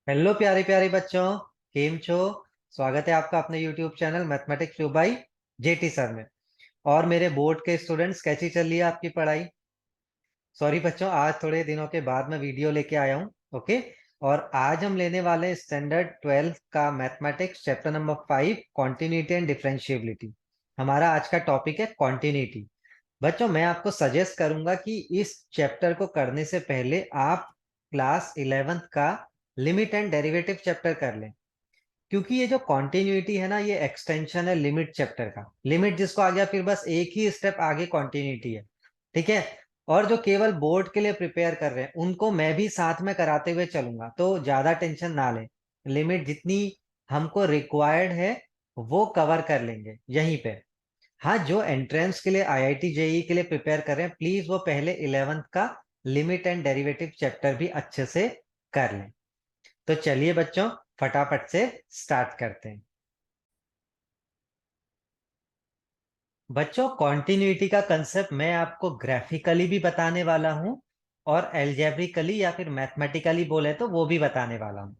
Hello प्यारे प्यारे बच्चों। केम छो। स्वागत है आपका अपने YouTube channel mathematics two by jetty sir में। और मेरे बोर्ड के स्टूडेंट्स, कैसी चल रही है आपकी पढ़ाई? सॉरी बच्चों, आज थोड़े दिनों के बाद मैं वीडियो लेके आया हूँ। ओके। और आज हम लेने वाले हैं स्टैंडर्ड 12 का mathematics chapter number 5, continuity and differentiability. हमारा आज का टॉपिक है कॉन्टिन्यूटी। बच्चों, मैं आपको सजेस्ट करूंगा कि इस चैप्टर को करने से पहले आप क्लास 11th का लिमिट एंड डेरिवेटिव चैप्टर कर लें। क्योंकि ये जो कॉन्टिन्यूटी है ना, ये एक्सटेंशन है लिमिट चैप्टर का। लिमिट जिसको आ गया, फिर बस एक ही स्टेप आगे कॉन्टिन्यूटी है। ठीक है। और जो केवल बोर्ड के लिए प्रिपेयर कर रहे हैं उनको मैं भी साथ में कराते हुए चलूंगा, तो ज्यादा टेंशन ना लें। लिमिट जितनी हमको रिक्वायर्ड है वो कवर कर लेंगे यहीं पे। हाँ, जो एंट्रेंस के लिए आईआईटी जेई के लिए प्रिपेयर कर रहे हैं, प्लीज वो पहले 11th का लिमिट एंड डेरिवेटिव चैप्टर भी अच्छे से कर लें। तो चलिए बच्चों, फटाफट से स्टार्ट करते हैं। बच्चों, कॉन्टिन्यूटी का कंसेप्ट मैं आपको ग्राफिकली भी बताने वाला हूं और एल्जेब्रिकली या फिर मैथमेटिकली बोले तो वो भी बताने वाला हूं।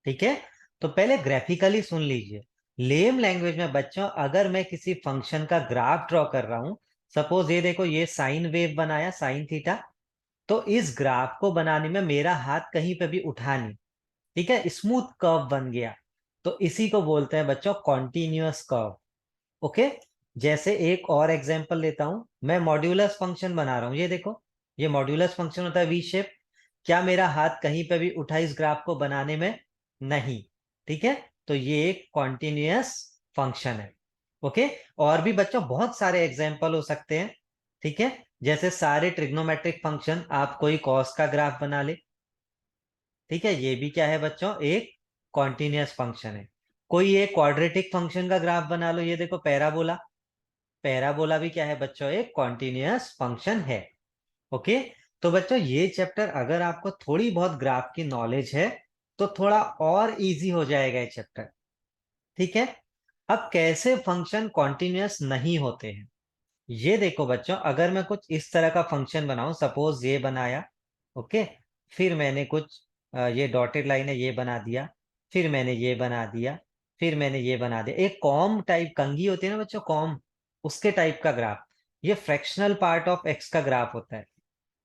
ठीक है। तो पहले ग्राफिकली सुन लीजिए। लेम लैंग्वेज में बच्चों, अगर मैं किसी फंक्शन का ग्राफ ड्रॉ कर रहा हूं, सपोज ये देखो, ये साइन वेव बनाया, साइन थीटा। तो इस ग्राफ को बनाने में मेरा हाथ कहीं पे भी उठा नहीं। ठीक है, स्मूथ कर्व बन गया। तो इसी को बोलते हैं बच्चों कॉन्टिन्यूअस कर्व। ओके। जैसे एक और एग्जांपल लेता हूं, मैं मॉड्यूलस फंक्शन बना रहा हूं, ये देखो। ये मॉड्यूलस फंक्शन होता है वी शेप। क्या मेरा हाथ कहीं पे भी उठा इस ग्राफ को बनाने में? नहीं। ठीक है। तो ये एक कॉन्टिन्यूअस फंक्शन है। ओके। और भी बच्चों बहुत सारे एग्जांपल हो सकते हैं। ठीक है। जैसे सारे ट्रिग्नोमेट्रिक फंक्शन, आप कोई कॉस का ग्राफ बना ले। ठीक है, ये भी क्या है बच्चों, एक कॉन्टिन्यूअस फंक्शन है। कोई एक क्वाड्रेटिक फंक्शन का ग्राफ बना लो, ये देखो पैराबोला। पैराबोला भी क्या है बच्चों, एक कॉन्टिन्यूअस फंक्शन है। ओके। तो बच्चों, ये चैप्टर अगर आपको थोड़ी बहुत ग्राफ की नॉलेज है तो थोड़ा और इजी हो जाएगा ये चैप्टर। ठीक है। अब कैसे फंक्शन कॉन्टिन्यूअस नहीं होते हैं, ये देखो बच्चों। अगर मैं कुछ इस तरह का फंक्शन बनाऊं, सपोज ये बनाया। ओके। फिर मैंने कुछ ये डॉटेड लाइन है ये बना दिया। फिर मैंने ये बना दिया। फिर मैंने ये बना दिया। एक कॉम टाइप कंघी होती है ना बच्चों, कॉम, उसके टाइप का ग्राफ। ये फ्रैक्शनल पार्ट ऑफ एक्स का ग्राफ होता है।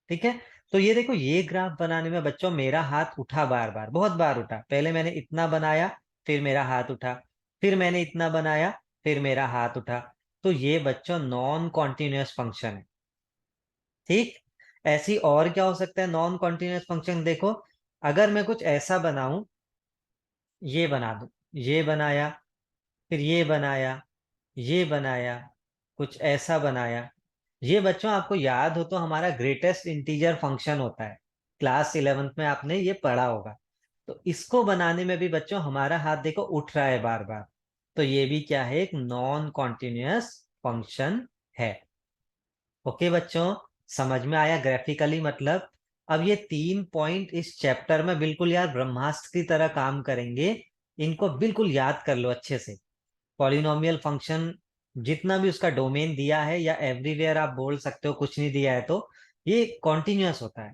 ठीक है। तो ये देखो, ये ग्राफ बनाने में बच्चों मेरा हाथ उठा, बार बार, बहुत बार उठा। पहले मैंने इतना बनाया, फिर मेरा हाथ उठा। फिर मैंने इतना बनाया, फिर मेरा हाथ उठा। तो ये बच्चों नॉन कॉन्टिन्यूअस फंक्शन है। ठीक। ऐसी और क्या हो सकता है नॉन कॉन्टिन्यूअस फंक्शन, देखो। अगर मैं कुछ ऐसा बनाऊं, ये बना दूं, ये बनाया, फिर ये बनाया, ये बनाया, कुछ ऐसा बनाया। ये बच्चों आपको याद हो तो हमारा ग्रेटेस्ट इंटीजर फंक्शन होता है। क्लास 11th में आपने ये पढ़ा होगा। तो इसको बनाने में भी बच्चों हमारा हाथ देखो उठ रहा है बार बार। तो ये भी क्या है, एक नॉन कॉन्टिन्यूअस फंक्शन है। ओके बच्चों, समझ में आया ग्राफिकली मतलब? अब ये 3 पॉइंट इस चैप्टर में बिल्कुल यार ब्रह्मास्त्र की तरह काम करेंगे। इनको बिल्कुल याद कर लो अच्छे से। पॉलिनोमियल फंक्शन, जितना भी उसका डोमेन दिया है, या एवरीवेयर आप बोल सकते हो, कुछ नहीं दिया है तो ये कॉन्टिन्यूअस होता है।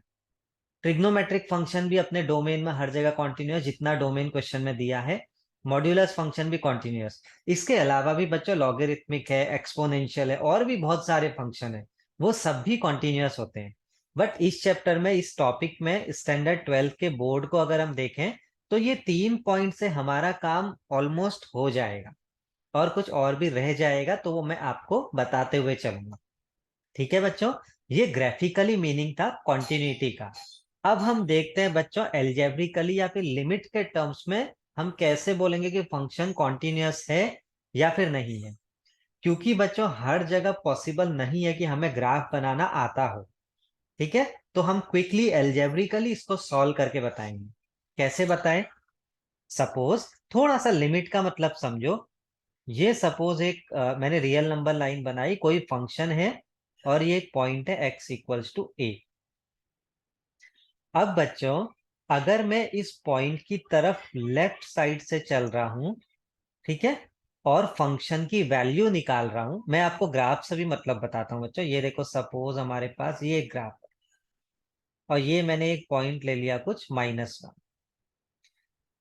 ट्रिग्नोमेट्रिक फंक्शन भी अपने डोमेन में हर जगह कॉन्टिन्यूअस, जितना डोमेन क्वेश्चन में दिया है। मॉड्यूलस फंक्शन भी कॉन्टिन्यूअस। इसके अलावा भी बच्चों लॉगरिथमिक है, एक्सपोनेंशियल है, और भी बहुत सारे फंक्शन है। वो सब भी कॉन्टिन्यूअस होते हैं। बट इस चैप्टर में, इस टॉपिक में, स्टैंडर्ड 12 के बोर्ड को अगर हम देखें तो ये 3 पॉइंट से हमारा काम ऑलमोस्ट हो जाएगा। और कुछ और भी रह जाएगा तो वो मैं आपको बताते हुए चलूंगा। ठीक है बच्चों। ये ग्राफिकली मीनिंग था कॉन्टिन्यूटी का। अब हम देखते हैं बच्चों एल्जेब्रिकली या फिर लिमिट के टर्म्स में हम कैसे बोलेंगे कि फंक्शन कॉन्टिन्यूअस है या फिर नहीं है। क्योंकि बच्चों हर जगह पॉसिबल नहीं है कि हमें ग्राफ बनाना आता हो। ठीक है। तो हम क्विकली एल्जेब्रिकली इसको सॉल्व करके बताएंगे। कैसे बताएं? सपोज, थोड़ा सा लिमिट का मतलब समझो। ये सपोज एक मैंने रियल नंबर लाइन बनाई, कोई फंक्शन है, और ये एक पॉइंट है x इक्वल्स टू ए। अब बच्चों, अगर मैं इस पॉइंट की तरफ लेफ्ट साइड से चल रहा हूं, ठीक है, और फंक्शन की वैल्यू निकाल रहा हूं, मैं आपको ग्राफ से भी मतलब बताता हूं बच्चों। ये देखो, सपोज हमारे पास ये ग्राफ है, और ये मैंने एक पॉइंट ले लिया कुछ -1।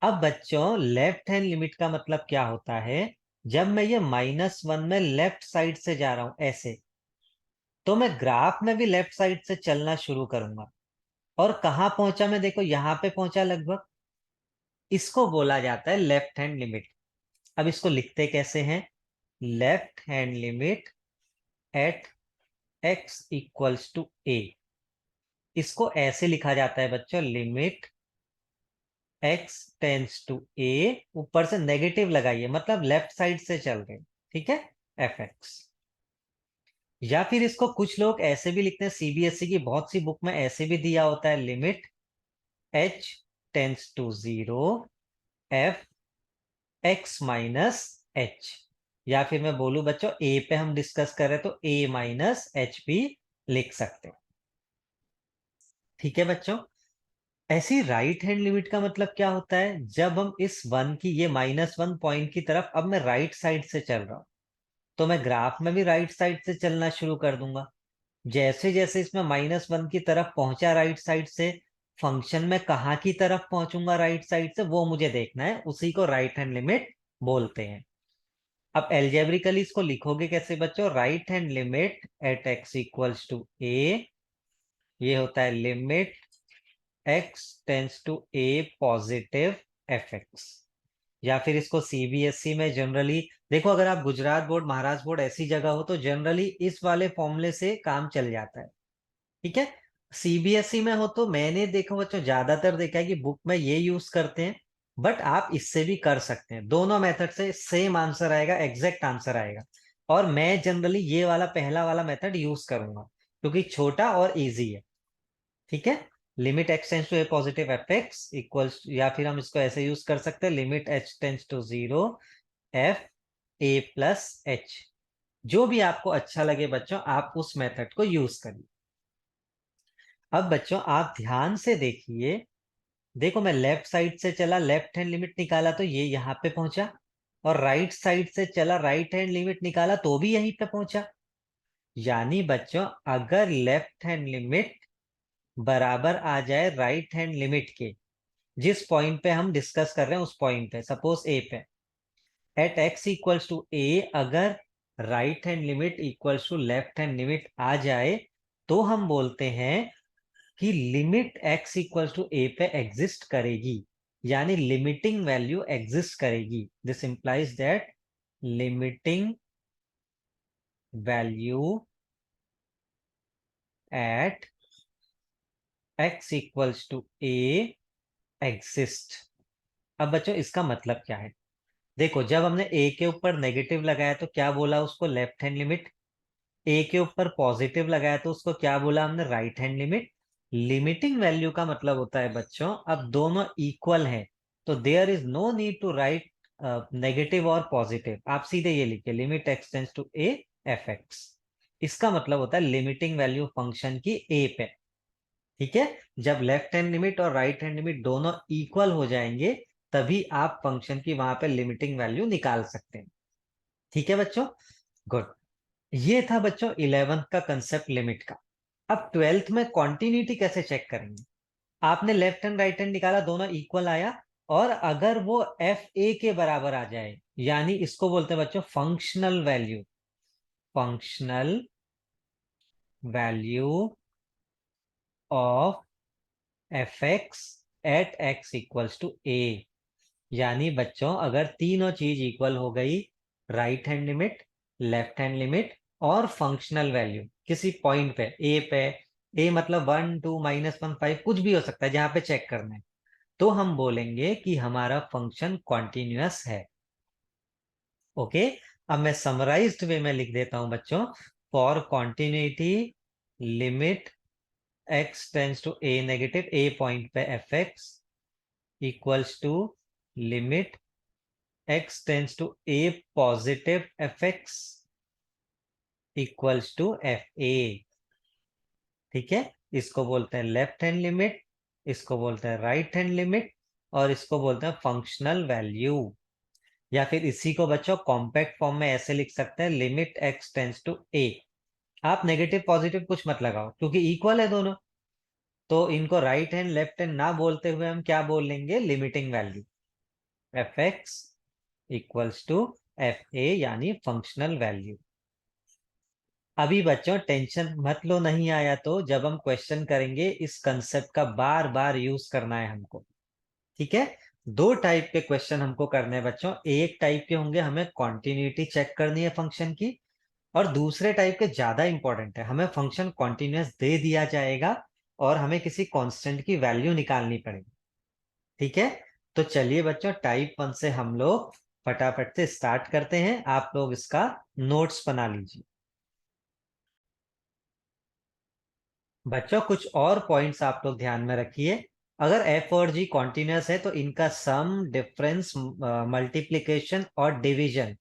अब बच्चों लेफ्ट हैंड लिमिट का मतलब क्या होता है? जब मैं ये -1 में लेफ्ट साइड से जा रहा हूं ऐसे, तो मैं ग्राफ में भी लेफ्ट साइड से चलना शुरू करूंगा। और कहां पहुंचा मैं? देखो यहां पे पहुंचा लगभग। इसको बोला जाता है लेफ्ट हैंड लिमिट। अब इसको लिखते कैसे हैं? Left hand limit at x equals to a। इसको ऐसे लिखा जाता है बच्चों, limit x tends to a, ऊपर से नेगेटिव लगाइए, मतलब लेफ्ट साइड से चल रहे, ठीक है, fx। या फिर इसको कुछ लोग ऐसे भी लिखते हैं, सीबीएसई की बहुत सी बुक में ऐसे भी दिया होता है, limit h tends to 0 f x minus h। या फिर मैं बोलूं बच्चों, a पे हम डिस्कस कर रहे हैं तो a माइनस h भी लिख सकते हैं। ठीक है बच्चों। ऐसी राइट हैंड लिमिट का मतलब क्या होता है? जब हम इस 1 की, ये -1 पॉइंट की तरफ अब मैं राइट साइड से चल रहा हूं, तो मैं ग्राफ में भी राइट साइड से चलना शुरू कर दूंगा। जैसे जैसे इसमें -1 की तरफ पहुंचा राइट साइड से, फंक्शन में कहाँ की तरफ पहुंचूंगा राइट साइड से, वो मुझे देखना है, उसी को राइट हैंड लिमिट बोलते हैं। अब एल्जेब्रिकली इसको लिखोगे कैसे बच्चों? Right hand limit at x equals to a, ये होता है limit x tends to a positive fx। या फिर इसको सीबीएसई में जनरली देखो, अगर आप गुजरात बोर्ड, महाराष्ट्र बोर्ड ऐसी जगह हो तो जनरली इस वाले फॉर्मूले से काम चल जाता है। ठीक है। सीबीएसई में हो तो मैंने देखो बच्चों, ज्यादातर देखा है कि बुक में ये यूज करते हैं, बट आप इससे भी कर सकते हैं। दोनों मेथड से सेम आंसर आएगा, एग्जैक्ट आंसर आएगा। और मैं जनरली ये वाला पहला वाला मेथड यूज करूंगा क्योंकि छोटा और इजी है। ठीक है। Limit x tends to A positive F x equals, या फिर हम इसको ऐसे यूज कर सकते हैं, limit h tends to 0 F A plus H. जो भी आपको अच्छा लगे बच्चों, आप उस मेथड को यूज करिए। अब बच्चों आप ध्यान से देखिए, देखो मैं लेफ्ट साइड से चला, लेफ्ट हैंड लिमिट निकाला तो ये यहाँ पे पहुंचा, और राइट साइड से चला, राइट हैंड लिमिट निकाला तो भी यहीं पे पहुंचा। यानी बच्चों अगर लेफ्ट हैंड लिमिट बराबर आ जाए राइट हैंड लिमिट के, जिस पॉइंट पे हम डिस्कस कर रहे हैं उस पॉइंट पे, सपोज ए पे, at x equals to a, अगर right hand limit equals to left hand limit आ जाए, तो हम बोलते हैं कि limit x equals to a पे एग्जिस्ट करेगी, यानी लिमिटिंग वैल्यू एग्जिस्ट करेगी। This implies that limiting value at x equals to a exist. अब बच्चों इसका मतलब क्या है? देखो जब हमने a के ऊपर नेगेटिव लगाया तो क्या बोला उसको? Left hand limit. a के ऊपर पॉजिटिव लगाया तो उसको क्या बोला हमने? Right hand limit. Limiting value का मतलब होता है बच्चों, अब दोनों इक्वल हैं तो there is no need to write negative और पॉजिटिव। आप सीधे ये लिखिए, limit X tends to A F X. इसका मतलब होता है लिमिटिंग वैल्यू फंक्शन की ए पे। ठीक है। जब लेफ्ट हैंड लिमिट और राइट हैंड लिमिट दोनों इक्वल हो जाएंगे, तभी आप फंक्शन की वहां पे लिमिटिंग वैल्यू निकाल सकते हैं। ठीक है बच्चों, गुड। ये था बच्चों 11th का कंसेप्ट लिमिट का। अब 12th में कॉन्टिन्यूटी कैसे चेक करेंगे? आपने लेफ्ट हैंड राइट हैंड निकाला, दोनों इक्वल आया, और अगर वो एफ ए के बराबर आ जाए, यानी इसको बोलते हैं बच्चों functional value. Functional value of f x at x equals to a. यानी बच्चों अगर तीनों चीज इक्वल हो गई, right hand limit, left hand limit और फंक्शनल वैल्यू किसी पॉइंट पे, ए पे, ए मतलब 1 2 -1 5 कुछ भी हो सकता है जहां पे चेक करना है, तो हम बोलेंगे कि हमारा फंक्शन कॉन्टिन्यूअस है। ओके। अब मैं समराइज्ड वे में लिख देता हूं बच्चों, for continuity limit x tends to a negative, a point पे f x equals to limit x tends to A positive F x equals to F a. ठीक है। इसको बोलते हैं लेफ्ट हैंड लिमिट, इसको बोलते हैं राइट हैंड लिमिट, और इसको बोलते हैं फंक्शनल वैल्यू। या फिर इसी को बच्चों कॉम्पैक्ट फॉर्म में ऐसे लिख सकते हैं, limit x tends to a। आप नेगेटिव पॉजिटिव कुछ मत लगाओ क्योंकि इक्वल है दोनों, तो इनको राइट हैंड लेफ्ट हैंड ना बोलते हुए हम क्या बोल लेंगे? Limiting value. F x equals to F A यानी फंक्शनल वैल्यू। अभी बच्चों टेंशन मत लो, नहीं आया तो जब हम क्वेश्चन करेंगे इस कंसेप्ट का बार बार यूज करना है हमको। ठीक है, दो टाइप के क्वेश्चन हमको करने हैं बच्चों। एक टाइप के होंगे हमें कॉन्टिन्यूटी चेक करनी है फंक्शन की, और दूसरे टाइप के ज्यादा इंपॉर्टेंट है, हमें फंक्शन कॉन्टिन्यूस दे दिया जाएगा और हमें किसी कांस्टेंट की वैल्यू निकालनी पड़ेगी। ठीक है, तो चलिए बच्चों टाइप वन से हम लोग फटाफट से स्टार्ट करते हैं। आप लोग इसका नोट्स बना लीजिए। बच्चों कुछ और पॉइंट्स आप लोग ध्यान में रखिए। अगर एफ और जी कॉन्टिन्यूस है तो इनका सम, डिफरेंस, मल्टीप्लीकेशन और डिवीजन,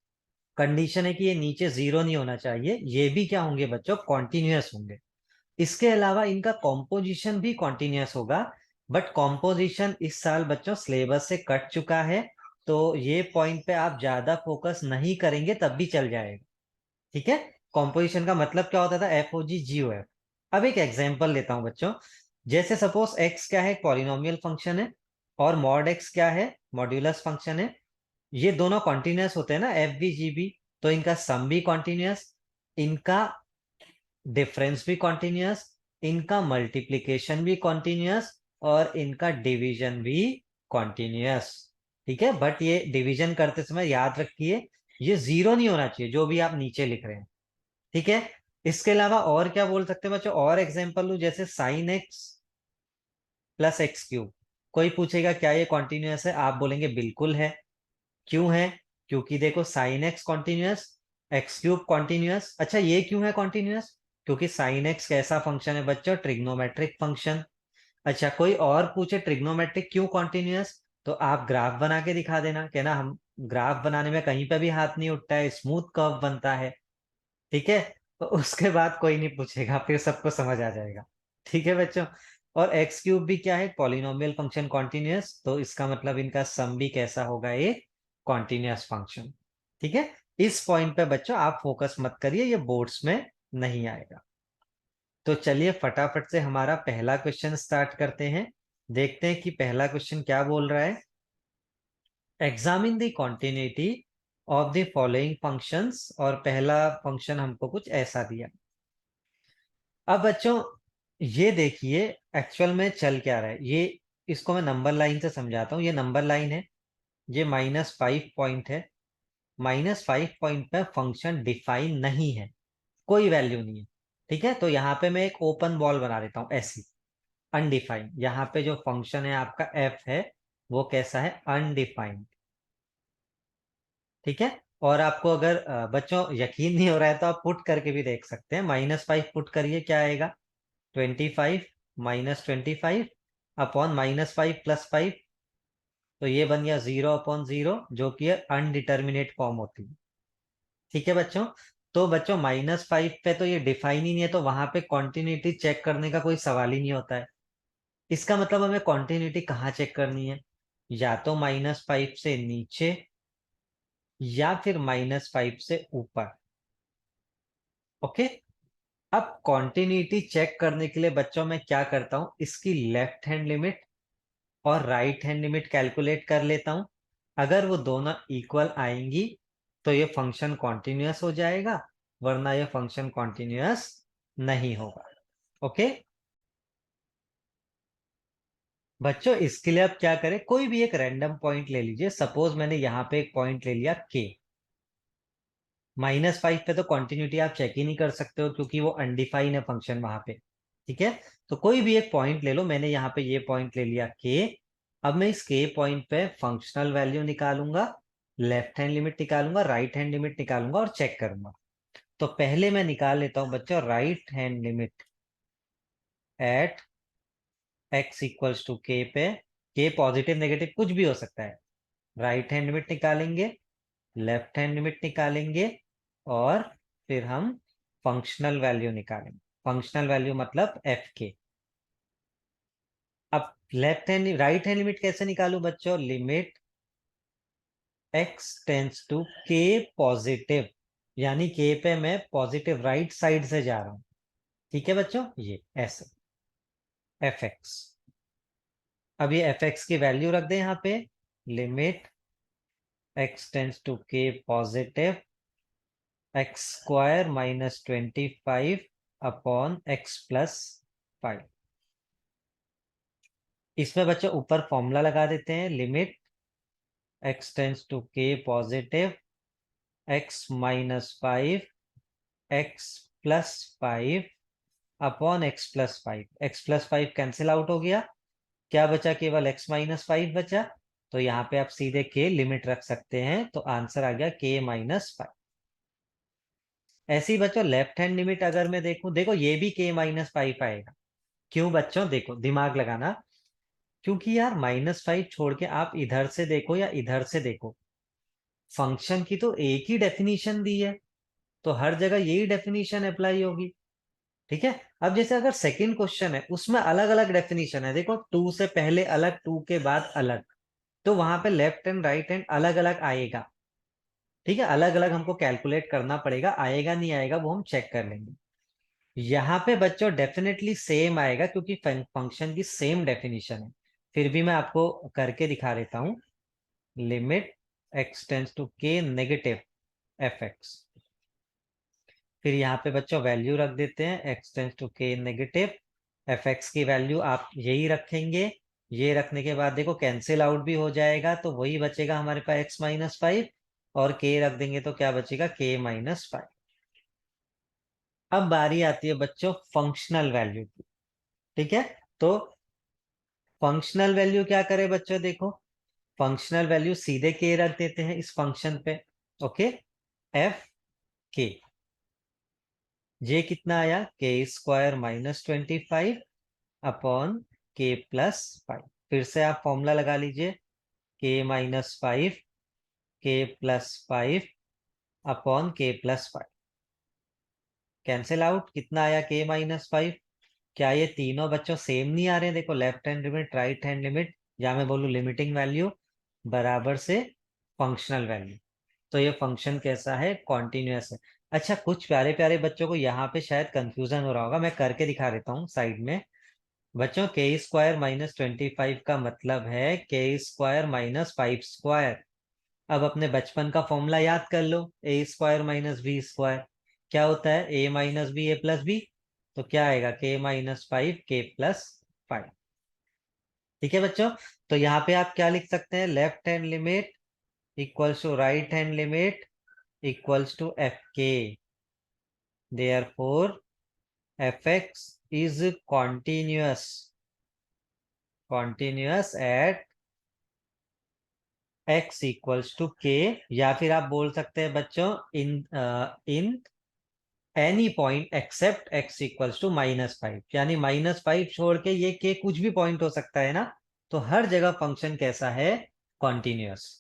कंडीशन है कि ये नीचे जीरो नहीं होना चाहिए, ये भी क्या होंगे बच्चों, कॉन्टिन्यूस होंगे। इसके अलावा इनका कॉम्पोजिशन भी कॉन्टिन्यूस होगा, बट कॉम्पोजिशन इस साल बच्चों सिलेबस से कट चुका है, तो ये पॉइंट पे आप ज्यादा फोकस नहीं करेंगे तब भी चल जाएगा। ठीक है, कॉम्पोजिशन का मतलब क्या होता था, एफ ओ जी जी ओ एफ। अब एक एग्जांपल लेता हूं बच्चों। जैसे सपोज एक्स क्या है, पॉलिनोमियल फंक्शन है, और मॉड एक्स क्या है, मॉड्यूलस फंक्शन है। ये दोनों कॉन्टिन्यूस होते हैं ना, एफ बी जी बी, तो इनका सम भी कॉन्टिन्यूस, इनका डिफरेंस भी कॉन्टिन्यूस, इनका मल्टीप्लीकेशन भी कॉन्टिन्यूस, और इनका डिवीजन भी कॉन्टिन्यूस। ठीक है, बट ये डिवीजन करते समय याद रखिए ये जीरो नहीं होना चाहिए जो भी आप नीचे लिख रहे हैं। ठीक है, इसके अलावा और क्या बोल सकते हैं बच्चों, और एग्जांपल लू, जैसे sine x plus x cube. कोई पूछेगा क्या ये कॉन्टिन्यूस है, आप बोलेंगे बिल्कुल है। क्यों है, क्योंकि देखो sine x continuous, x cube continuous. अच्छा ये क्यों है कॉन्टिन्यूस, क्योंकि साइन एक्स कैसा फंक्शन है बच्चों, ट्रिग्नोमेट्रिक फंक्शन। अच्छा कोई और पूछे ट्रिग्नोमेट्रिक क्यों कॉन्टिन्यूस, तो आप ग्राफ बना के दिखा देना, कहना हम ग्राफ बनाने में कहीं पे भी हाथ नहीं उठता है, स्मूथ कर्व बनता है। ठीक है, तो उसके बाद कोई नहीं पूछेगा, फिर सबको समझ आ जाएगा। ठीक है बच्चों, और एक्स क्यूब भी क्या है, पॉलिनोमियल फंक्शन कॉन्टिन्यूस, तो इसका मतलब इनका सम भी कैसा होगा, ये कॉन्टिन्यूस फंक्शन। ठीक है, इस पॉइंट पे बच्चों आप फोकस मत करिए, ये बोर्ड्स में नहीं आएगा। तो चलिए फटाफट से हमारा पहला क्वेश्चन स्टार्ट करते हैं। देखते हैं कि पहला क्वेश्चन क्या बोल रहा है। Examine the continuity of the following functions, और पहला फंक्शन हमको कुछ ऐसा दिया। अब बच्चों ये देखिए एक्चुअल में चल क्या रहा है, ये इसको मैं नंबर लाइन से समझाता हूँ। ये नंबर लाइन है, ये -5 पॉइंट है। -5 पॉइंट पे फंक्शन डिफाइन नहीं है, कोई वैल्यू नहीं है। ठीक है, तो यहाँ पे मैं एक ओपन बॉल बना देता हूँ ऐसी, अनडिफाइंड। यहाँ पे जो फंक्शन है आपका एफ है, वो कैसा है, अनडिफाइंड। ठीक है, और आपको अगर बच्चों यकीन नहीं हो रहा है तो आप पुट करके भी देख सकते हैं। -5 पुट करिए, क्या आएगा, 25 -25 अपॉन -5 + 5, तो ये बन गया 0/0, जो कि अनडिटर्मिनेट फॉर्म होती है। ठीक है बच्चों, तो बच्चों -5 पे तो ये डिफाइन ही नहीं है, तो वहां पे कॉन्टिन्यूटी चेक करने का कोई सवाल ही नहीं होता है। इसका मतलब हमें कॉन्टिन्यूटी कहाँ चेक करनी है, या तो -5 से नीचे या फिर -5 से ऊपर। ओके, अब कॉन्टिन्यूटी चेक करने के लिए बच्चों मैं क्या करता हूं, इसकी लेफ्ट हैंड लिमिट और राइट हैंड लिमिट कैलकुलेट कर लेता हूं। अगर वो दोनों इक्वल आएंगी तो ये फंक्शन कॉन्टिन्यूअस हो जाएगा, वरना ये फंक्शन कॉन्टिन्यूअस नहीं होगा। ओके बच्चों, इसके लिए आप क्या करें, कोई भी एक रैंडम पॉइंट ले लीजिए। सपोज मैंने यहाँ पे एक पॉइंट ले लिया के। -5 पे तो कॉन्टिन्यूटी आप चेक ही नहीं कर सकते हो, क्योंकि वो अनडिफाइन है फंक्शन वहां पे। ठीक है, तो कोई भी एक पॉइंट ले लो, मैंने यहाँ पे ये पॉइंट ले लिया के। अब मैं इस के पॉइंट पे फंक्शनल वैल्यू निकालूंगा, लेफ्ट हैंड लिमिट निकालूंगा, राइट हैंड लिमिट निकालूंगा और चेक करूंगा। तो पहले मैं निकाल लेता हूं बच्चों right hand limit at x equals to K पे। के पॉजिटिव नेगेटिव कुछ भी हो सकता है। राइट हैंड लिमिट निकालेंगे, लेफ्ट हैंड लिमिट निकालेंगे, और फिर हम फंक्शनल वैल्यू निकालेंगे। फंक्शनल वैल्यू मतलब एफ के। अब left hand right hand limit कैसे निकालूं बच्चों, लिमिट एक्स टेंस टू के पॉजिटिव, यानी के पे मैं पॉजिटिव राइट साइड से जा रहा हूं। ठीक है बच्चों, ये ऐसे एफ एक्स। अब ये एफ एक्स की वैल्यू रख दें यहाँ पे, limit x tends to k positive, x square minus 25 upon x plus 5। इसमें बच्चों ऊपर फॉर्मूला लगा देते हैं, limit x tends to k positive, x minus 5 x plus 5 upon x plus 5। x plus 5 cancel out हो गया, क्या बचा, केवल x माइनस 5 बचा। तो यहाँ पे आप सीधे k लिमिट रख सकते हैं, तो आंसर आ गया k माइनस 5। ऐसी बच्चों लेफ्ट हैंड लिमिट अगर मैं देखूं, देखो ये भी k माइनस 5 आएगा। क्यों बच्चों, देखो दिमाग लगाना, क्योंकि यार -5 छोड़ के आप इधर से देखो या इधर से देखो, फंक्शन की तो एक ही डेफिनेशन दी है, तो हर जगह यही डेफिनेशन अप्लाई होगी। ठीक है। अब जैसे अगर सेकंड क्वेश्चन है, उसमें अलग अलग डेफिनेशन है, देखो 2 से पहले अलग, 2 के बाद अलग, तो वहां पे लेफ्ट हैंड राइट हैंड अलग अलग आएगा। ठीक है, अलग अलग हमको कैलकुलेट करना पड़ेगा, आएगा नहीं आएगा वो हम चेक कर लेंगे। यहाँ पे बच्चों डेफिनेटली सेम आएगा, क्योंकि फंक्शन की सेम डेफिनेशन है। फिर भी मैं आपको करके दिखा देता हूँ। Limit x tends to k negative f x, फिर यहाँ पे बच्चों वैल्यू रख देते हैं x tends to k negative f x की वैल्यू आप यही रखेंगे। ये रखने के बाद देखो कैंसिल आउट भी हो जाएगा, तो वही बचेगा हमारे पास x माइनस 5, और k रख देंगे तो क्या बचेगा, k माइनस 5। अब बारी आती है बच्चों फंक्शनल वैल्यू की। ठीक है, तो फंक्शनल वैल्यू क्या करे बच्चों, देखो फंक्शनल वैल्यू सीधे k रख देते हैं इस फंक्शन पे। ओके, एफ के, ये कितना आया, k square minus 25 upon k plus 5। फिर से आप फॉर्मूला लगा लीजिए, k minus 5 k plus 5 upon k plus 5। Cancel out, कितना आया, k माइनस 5। क्या ये तीनों बच्चों सेम नहीं आ रहे हैं, देखो left hand limit right hand limit, या मैं बोलूँ लिमिटिंग वैल्यू बराबर से फंक्शनल वैल्यू। तो ये फंक्शन कैसा है, कॉन्टिन्यूअस है। अच्छा, कुछ प्यारे प्यारे बच्चों को यहाँ पे शायद कंफ्यूजन हो रहा होगा, मैं करके दिखा देता हूँ साइड में। बच्चों k स्क्वायर माइनस 25 का मतलब है k स्क्वायर माइनस 5 स्क्वायर। अब अपने बचपन का फॉर्मूला याद कर लो, ए स्क्वायर माइनस बी स्क्वायर, क्या होता है, ए माइनस बी ए प्लस बी, तो क्या आएगा, के माइनस 5 के प्लस 5। ठीक है बच्चों, तो यहाँ पे आप क्या लिख सकते हैं, left hand limit equals to right hand limit equals to f k, therefore f x is continuous, continuous at x equals to k, या फिर आप बोल सकते हैं बच्चों in in any point except x equals to -5, यानी -5 छोड़ के ये के कुछ भी पॉइंट हो सकता है ना, तो हर जगह फंक्शन कैसा है, कॉन्टिन्यूअस।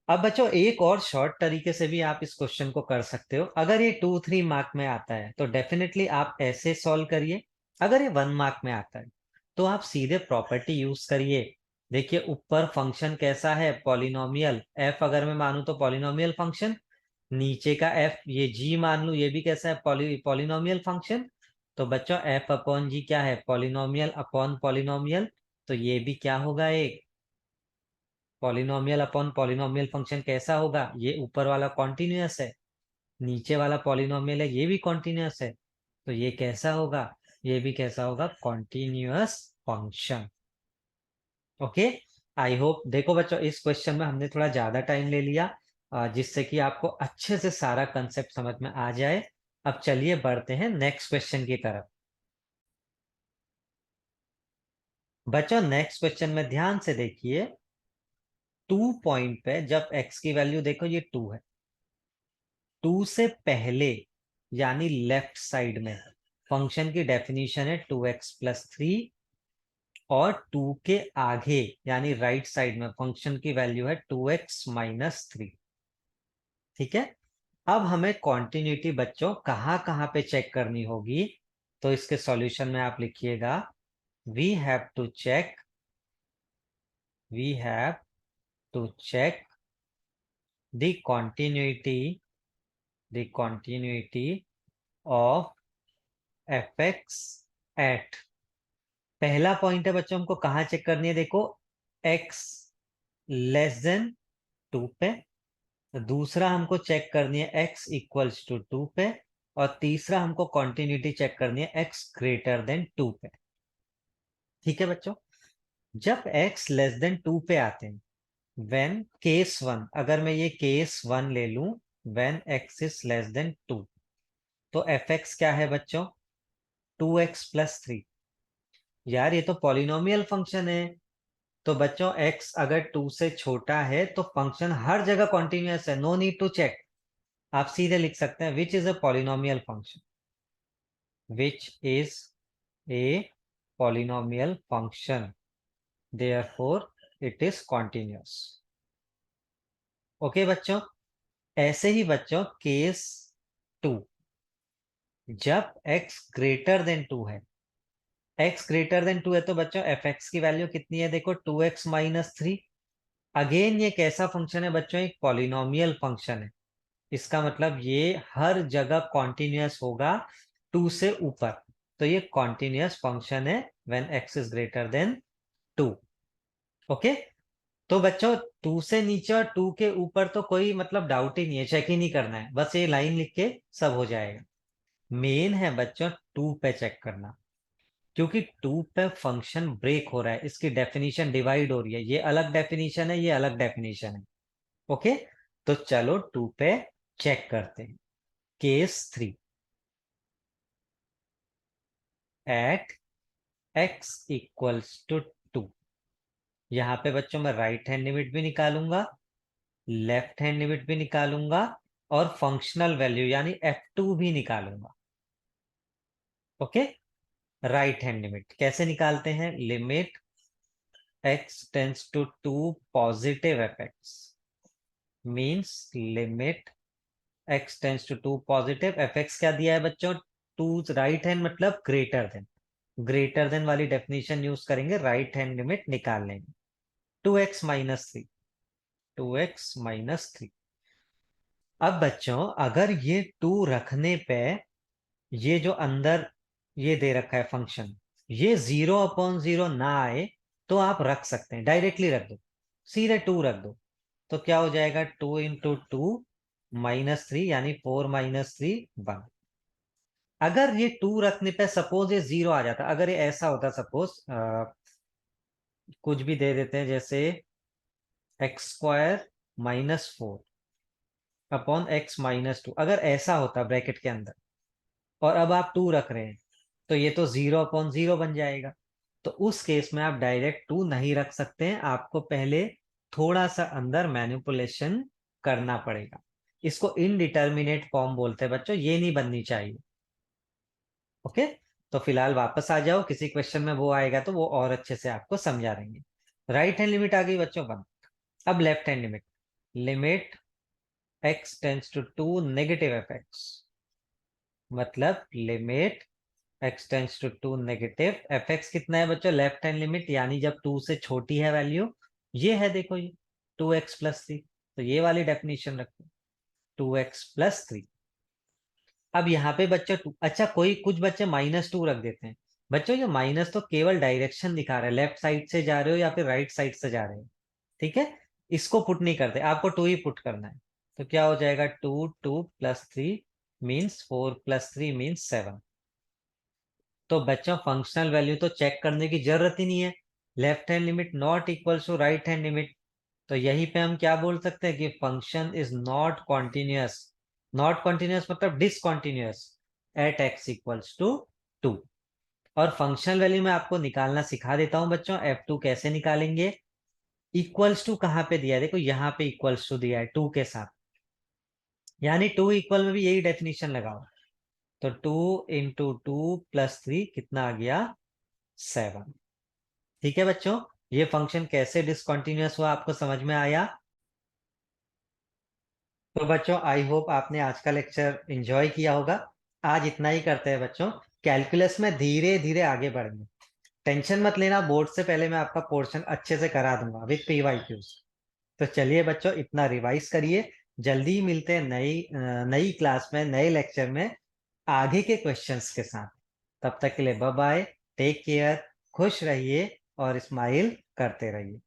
अब बच्चों एक और शॉर्ट तरीके से भी आप इस क्वेश्चन को कर सकते हो, अगर ये 2-3 मार्क में आता है तो डेफिनेटली आप ऐसे सॉल्व करिए। अगर ये 1 मार्क में आता है तो आप सीधे प्रॉपर्टी यूज करिए। देखिए ऊपर फंक्शन कैसा है, पॉलिनोमियल, एफ अगर मैं मानूं तो पॉलिनोमियल फंक्शन, नीचे का एफ ये जी मान लूं, ये भी कैसा है, पॉलिनोमियल फंक्शन। तो बच्चों एफ अपॉन जी क्या है, पॉलिनोमियल अपॉन पॉलिनोमियल, तो ये भी क्या होगा, एक पॉलिनोमियल अपॉन पॉलिनोमियल फंक्शन कैसा होगा, ये ऊपर वाला कॉन्टिन्यूअस है, नीचे वाला पॉलिनोमियल है ये भी कॉन्टिन्यूअस है, तो ये कैसा होगा, ये भी कैसा होगा, continuous function. Okay, I hope, देखो बच्चों इस क्वेश्चन में हमने थोड़ा ज्यादा टाइम ले लिया, जिससे कि आपको अच्छे से सारा कंसेप्ट समझ में आ जाए। अब चलिए बढ़ते हैं नेक्स्ट क्वेश्चन की तरफ। बच्चों नेक्स्ट क्वेश्चन में ध्यान से देखिए, 2 पॉइंट पे जब x की वैल्यू देखो ये 2 है, 2 से पहले यानी लेफ्ट साइड में फंक्शन की डेफिनेशन है 2x प्लस 3, और 2 के आगे यानी राइट साइड में फंक्शन की वैल्यू है 2x माइनस 3। ठीक है, अब हमें कॉन्टिन्यूटी बच्चों कहाँ कहाँ पे चेक करनी होगी, तो इसके सॉल्यूशन में आप लिखिएगा, we have to check, we have to check the continuity, the continuity of f x at, पहला पॉइंट है बच्चों हमको कहाँ चेक करनी है, देखो x लेस देन 2 पे, तो दूसरा हमको चेक करनी है x इक्वल्स टू 2 पे, और तीसरा हमको कॉन्टिन्यूटी चेक करनी है x ग्रेटर देन 2 पे। ठीक है बच्चों, जब x लेस देन 2 पे आते हैं, व्हेन केस 1, अगर मैं ये केस 1 ले लूं, when x is less than 2, तो fx क्या है बच्चों? 2x plus 3। यार ये तो पॉलिनोमियल फंक्शन है, तो बच्चों x अगर 2 से छोटा है तो फंक्शन हर जगह कॉन्टिन्यूअस है, नो नीड टू चेक। आप सीधे लिख सकते हैं which is a polynomial function, which is a polynomial function, therefore it is continuous. Okay बच्चों, ऐसे ही बच्चों केस 2, जब x ग्रेटर देन 2 है, x ग्रेटर देन 2 है तो बच्चों fx की वैल्यू कितनी है? देखो 2x माइनस 3। अगेन ये कैसा फंक्शन है बच्चों? एक पॉलिनोमियल फंक्शन है, इसका मतलब ये हर जगह कॉन्टिन्यूअस होगा 2 से ऊपर, तो ये कॉन्टिन्यूअस फंक्शन है when x is greater than 2। Okay, तो बच्चों 2 से नीचे और 2 के ऊपर तो कोई मतलब डाउट ही नहीं है, चेक ही नहीं करना है, बस ये लाइन लिख के सब हो जाएगा। मेन है बच्चों 2 पे चेक करना, क्योंकि 2 पे फंक्शन ब्रेक हो रहा है, इसकी डेफिनेशन डिवाइड हो रही है, ये अलग डेफिनेशन है, ये अलग डेफिनेशन है। ओके, तो चलो 2 पे चेक करते हैं। Case 3, at x equals to 2, यहां पे बच्चों मैं राइट हैंड लिमिट भी निकालूंगा, लेफ्ट हैंड लिमिट भी निकालूंगा, और फंक्शनल वैल्यू यानी f2 भी निकालूंगा। ओके, राइट हैंड लिमिट कैसे निकालते हैं? Limit x tends to 2 positive fx, means limit x tends to 2 positive fx क्या दिया है बच्चों? 2 राइट हैंड मतलब ग्रेटर देन, ग्रेटर देन वाली डेफिनेशन यूज करेंगे राइट हैंड लिमिट निकालने में। 2x minus 3, 2x minus 3। अब बच्चों अगर ये 2 रखने पे, ये जो अंदर ये दे रखा है फंक्शन, ये 0/0 ना आए, तो आप रख सकते हैं, डायरेक्टली रख दो, सीधे 2 रख दो, तो क्या हो जाएगा? 2 इंटू 2 माइनस 3, यानी 4 माइनस 3 1। अगर ये 2 रखने पे सपोज ये 0 आ जाता, अगर ये ऐसा होता, सपोज कुछ भी दे देते हैं, जैसे x² minus 4 upon x minus 2, अगर ऐसा होता ब्रैकेट के अंदर, और अब आप 2 रख रहे हैं, तो ये तो 0/0 बन जाएगा। तो उस केस में आप डायरेक्ट 2 नहीं रख सकते हैं, आपको पहले थोड़ा सा अंदर मैनिपुलेशन करना पड़ेगा। इसको इनडिटर्मिनेट फॉर्म बोलते हैं बच्चों, ये नहीं बननी चाहिए। ओके, तो फिलहाल वापस आ जाओ, किसी क्वेश्चन में वो आएगा तो वो और अच्छे से आपको समझा देंगे। राइट हैंड लिमिट आ गई बच्चों 1। अब left hand limit, limit x tends to 2 negative fx, मतलब limit x tends to 2 negative fx कितना है बच्चों? लेफ्ट हैंड लिमिट, यानी जब 2 से छोटी है वैल्यू, ये है देखो ये 2x प्लस 3, तो ये वाली डेफिनेशन रखो 2x प्लस 3। अब यहाँ पे बच्चा अच्छा कोई कुछ बच्चे -2 रख देते हैं। बच्चों ये माइनस तो केवल डायरेक्शन दिखा रहा है, लेफ्ट साइड से जा रहे हो या फिर राइट साइड से जा रहे हो, ठीक है, इसको पुट नहीं करते, आपको 2 ही पुट करना है। तो क्या हो जाएगा? 2 2 प्लस 3 मीन्स 4 प्लस 3 मीन्स 7। तो बच्चों फंक्शनल वैल्यू तो चेक करने की जरूरत ही नहीं है, left hand limit not equal to right hand limit, तो यहीं पे हम क्या बोल सकते हैं कि function is not continuous. Not continuous मतलब discontinuous at x equals to 2। और फंक्शनल वैल्यू में आपको निकालना सिखा देता हूं बच्चों, f2 कैसे निकालेंगे। इक्वल्स टू कहां पे दिया है? देखो यहाँ पे इक्वल्स टू दिया है 2 के साथ, यानी 2 इक्वल में भी यही डेफिनेशन लगाओ, तो 2 इंटू 2 प्लस 3 कितना आ गया? 7। ठीक है बच्चों, ये फंक्शन कैसे डिसकंटिन्यूअस हुआ आपको समझ में आया? तो बच्चों आई होप आपने आज का लेक्चर एंजॉय किया होगा। आज इतना ही करते हैं बच्चों, कैलकुलस में धीरे धीरे आगे बढ़ेंगे, टेंशन मत लेना, बोर्ड से पहले मैं आपका पोर्शन अच्छे से करा दूंगा विद PYQs। तो चलिए बच्चों इतना रिवाइज करिए, जल्दी ही मिलते हैं नई क्लास में, नए लेक्चर में, आगे के क्वेश्चंस के साथ। तब तक के लिए बाय बाय, टेक केयर, खुश रहिए और स्माइल करते रहिए।